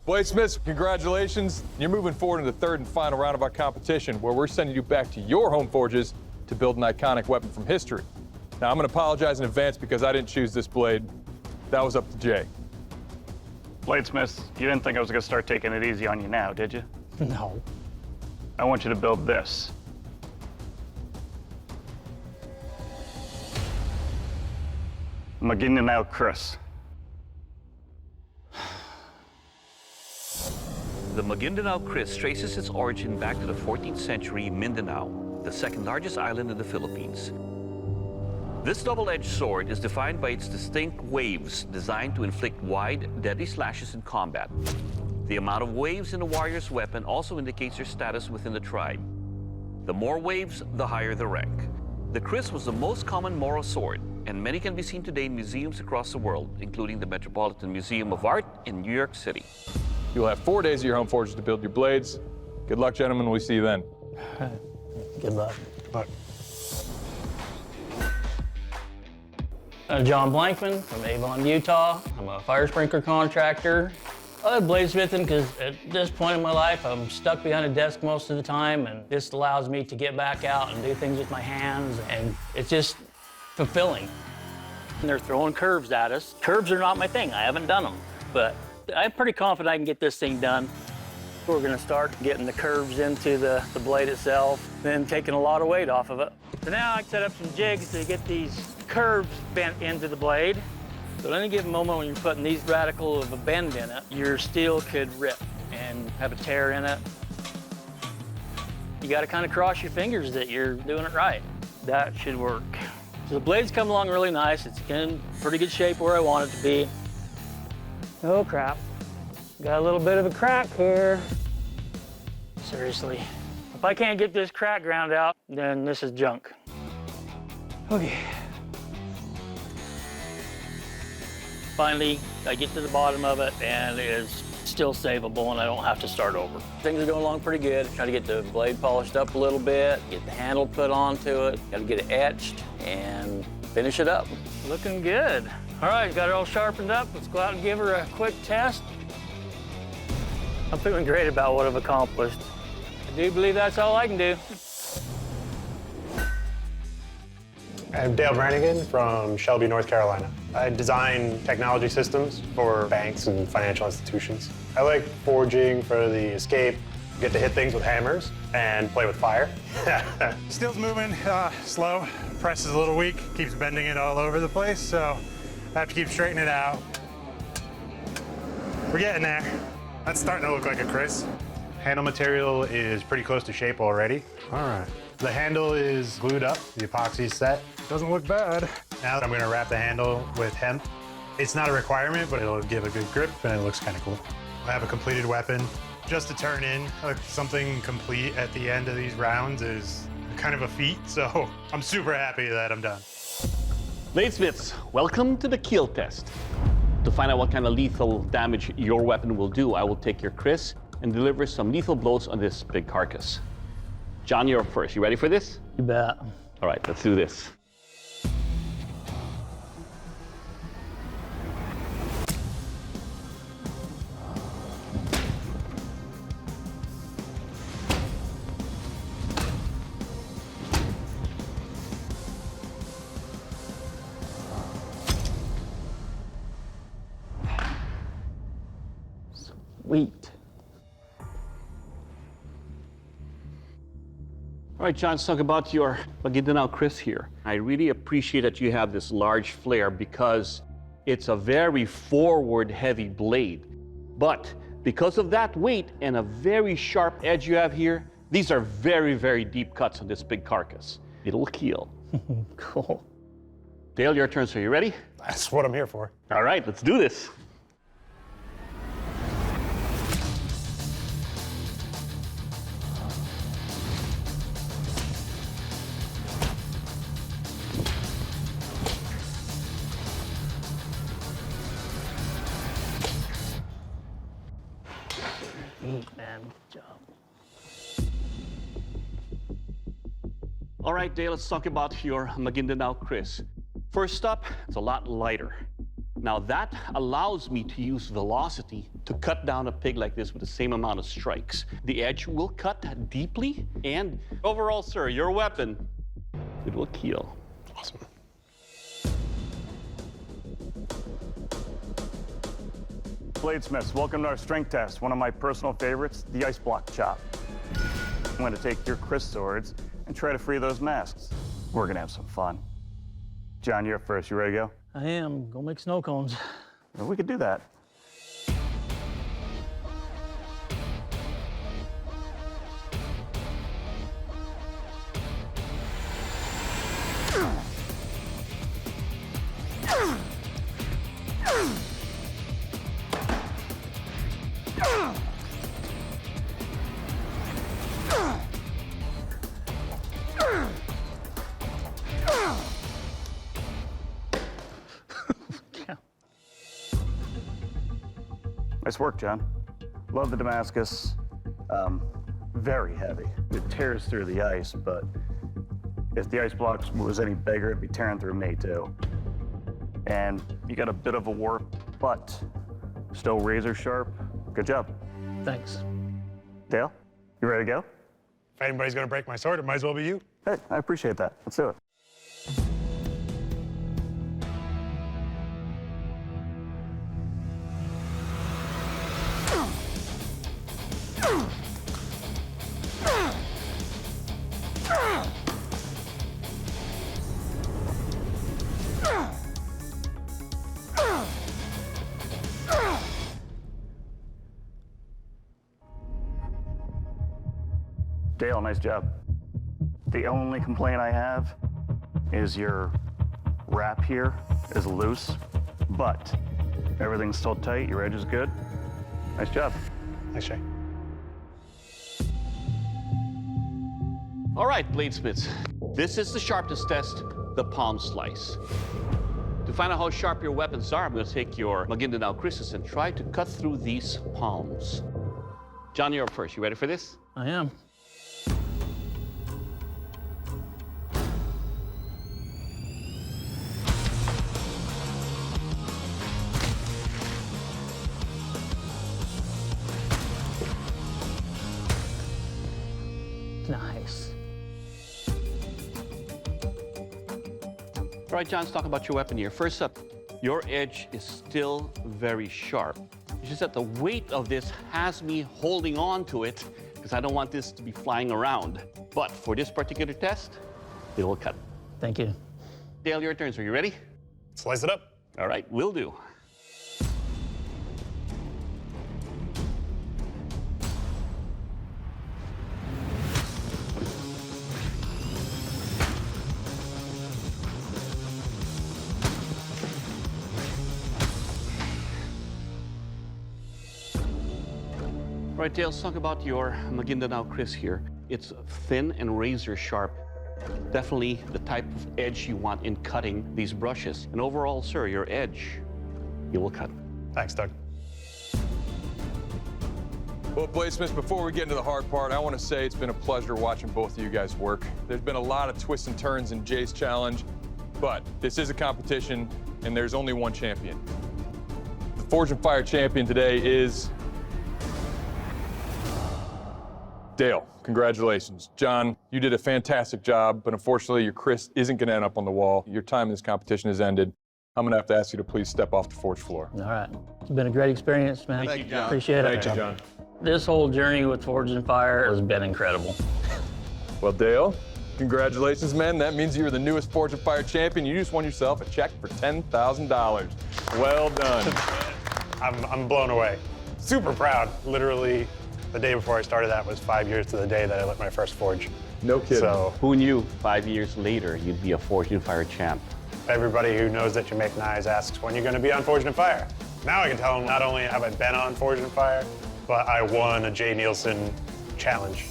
Bladesmiths, congratulations. You're moving forward in the third and final round of our competition, where we're sending you back to your home forges to build an iconic weapon from history. Now, I'm going to apologize in advance because I didn't choose this blade. That was up to Jay. Bladesmiths, you didn't think I was going to start taking it easy on you now, did you? No. I want you to build this. Maguindanao Kris. The Maguindanao Kris traces its origin back to the 14th century Mindanao, the second largest island in the Philippines. This double-edged sword is defined by its distinct waves designed to inflict wide, deadly slashes in combat. The amount of waves in a warrior's weapon also indicates their status within the tribe. The more waves, the higher the rank. The Kris was the most common Moro sword, and many can be seen today in museums across the world, including the Metropolitan Museum of Art in New York City. You'll have 4 days at your home forges to build your blades. Good luck, gentlemen. We'll see you then. Good luck. Bye. I'm John Blankman from Avon, Utah. I'm a fire sprinkler contractor. I love bladesmithing because at this point in my life, I'm stuck behind a desk most of the time, and this allows me to get back out and do things with my hands, and it's just fulfilling. And they're throwing curves at us. Curves are not my thing. I haven't done them, but I'm pretty confident I can get this thing done. We're gonna start getting the curves into the blade itself, then taking a lot of weight off of it. So now I set up some jigs to get these curves bent into the blade. So at any given moment when you're putting these radical of a bend in it, your steel could rip and have a tear in it. You gotta kind of cross your fingers that you're doing it right. That should work. So the blade's come along really nice. It's in pretty good shape where I want it to be. Oh crap. Got a little bit of a crack here. Seriously. If I can't get this crack ground out, then this is junk. Okay. Finally, I get to the bottom of it and it is still savable and I don't have to start over. Things are going along pretty good. Trying to get the blade polished up a little bit, get the handle put onto it, got to get it etched and finish it up. Looking good. All right, got it all sharpened up. Let's go out and give her a quick test. I'm feeling great about what I've accomplished. I do believe that's all I can do. I'm Dale Branigan from Shelby, North Carolina. I design technology systems for banks and financial institutions. I like forging for the escape, get to hit things with hammers, and play with fire. Steel's moving slow, press is a little weak, keeps bending it all over the place, so I have to keep straightening it out. We're getting there. That's starting to look like a Kris. Handle material is pretty close to shape already. All right. The handle is glued up, the epoxy's set. Doesn't look bad. Now I'm gonna wrap the handle with hemp. It's not a requirement, but it'll give a good grip and it looks kind of cool. I have a completed weapon. Just to turn in something complete at the end of these rounds is kind of a feat, so I'm super happy that I'm done. Bladesmiths, welcome to the kill test. To find out what kind of lethal damage your weapon will do, I will take your Kris and deliver some lethal blows on this big carcass. John, you're up first. You ready for this? You bet. All right, let's do this. Sweet. All right, John, let's talk about your Maguindanao Kris here. I really appreciate that you have this large flare because it's a very forward-heavy blade. But because of that weight and a very sharp edge you have here, these are very, very deep cuts on this big carcass. It'll kill. Cool. Dale, your turn, so you ready? That's what I'm here for. All right, let's do this. Man, good job. All right, Dale, let's talk about your Maguindanao Kris. First up, it's a lot lighter. Now that allows me to use velocity to cut down a pig like this with the same amount of strikes. The edge will cut deeply, and overall, sir, your weapon, it will kill. Awesome. Bladesmiths, welcome to our strength test. One of my personal favorites, the ice block chop. I'm going to take your Kris swords and try to free those masks. We're going to have some fun. John, you're up first. You ready to go? I am. Go make snow cones. Well, we could do that. Nice work, John. Love the Damascus. Very heavy. It tears through the ice, but if the ice block was any bigger, it'd be tearing through me too. And you got a bit of a warp, but still razor sharp. Good job. Thanks. Dale, you ready to go? If anybody's gonna break my sword, it might as well be you. Hey, I appreciate that. Let's do it. Dale, nice job. The only complaint I have is your wrap here is loose, but everything's still tight. Your edge is good. Nice job. Nice try. All right, bladesmiths, this is the sharpness test, the palm slice. To find out how sharp your weapons are, I'm going to take your Maguindanao Kris and try to cut through these palms. John, you're up first. You ready for this? I am. Nice. All right, John, let's talk about your weapon here. First up, your edge is still very sharp. It's just that the weight of this has me holding on to it because I don't want this to be flying around. But for this particular test, it will cut. Thank you. Dale, your turn. So you ready? Slice it up. All right, will do. All right, Dale, let's talk about your Maguindanao Kris here. It's thin and razor sharp. Definitely the type of edge you want in cutting these brushes. And overall, sir, your edge, you will cut. Thanks, Doug. Well, bladesmiths, before we get into the hard part, I want to say it's been a pleasure watching both of you guys work. There's been a lot of twists and turns in Jay's challenge, but this is a competition, and there's only one champion. The Forge and Fire champion today is Dale. Congratulations. John, you did a fantastic job, but unfortunately your Kris isn't going to end up on the wall. Your time in this competition has ended. I'm going to have to ask you to please step off the forge floor. All right. It's been a great experience, man. Thank you, John. Appreciate it. Thank you, John. This whole journey with Forge and Fire has been incredible. Well, Dale, congratulations, man. That means you're the newest Forge and Fire champion. You just won yourself a check for $10,000. Well done. I'm blown away. Super proud. Literally, the day before I started that was 5 years to the day that I lit my first forge. No kidding. So Who knew 5 years later you'd be a Forge and Fire champ? everybody who knows that you make knives asks when you're going to be on Forged and Fire. Now I can tell them not only have I been on Forged and Fire, but I won a Neilson challenge.